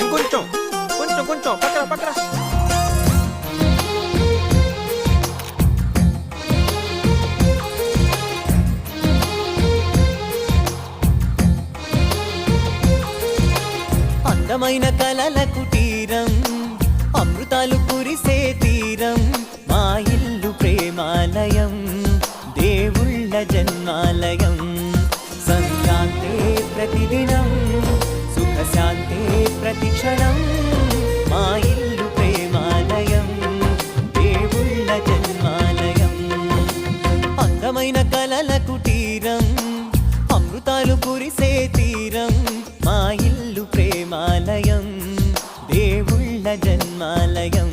ఇంకొంచెం కొంచెం కొంచెం పక్కన పక్కన. అందమైన కలల కుటీరం, అమృతాలు కురిసే తీరం, మా ఇల్లు ప్రేమాలయం, దేవుళ్ళ జన్మాలయం. సంక్రాంతే ప్రతిదినం, సుఖశాంతే ప్రతిక్షణం, మా ఇల్లు ప్రేమాలయం, దేవుళ్ళ జన్మాలయం. అందమైన కలల కుటీరం, అమృతాలు కురిసే తీరం, మా ఇల్లు ప్రేమాలయం, దేవుళ్ళ జన్మాలయం.